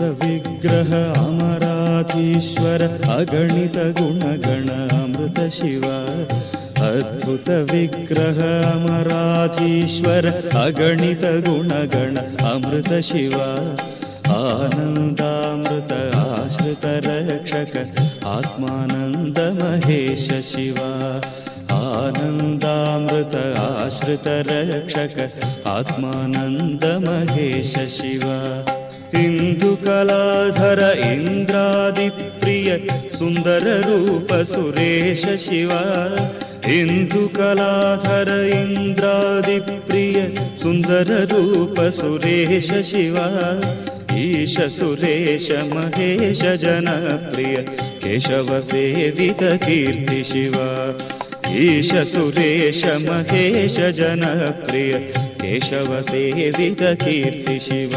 अद्भुत विग्रह अमराधीश्वर अगणित गुणगण अमृत शिव अद्भुत विग्रह अमराधीश्वर अगणित गुणगण अमृत शिव आनन्दामृत आश्रित रक्षक आत्मानन्द महेश शिव आनन्दामृत आश्रित रक्षक आत्मानन्द महेश शिव इंदुकलाधर इंद्रादिप्रिय सुंदर रूप सुरेश शिव इंदुकलाधर इंद्रादिप्रिय सुंदर रूप सुरेश शिव ईश सुरेश महेश जनप्रिय केशव सेवित कीर्ति शिव ईश सुरेश महेश जनप्रिय केशव सेवित कीर्ति शिव।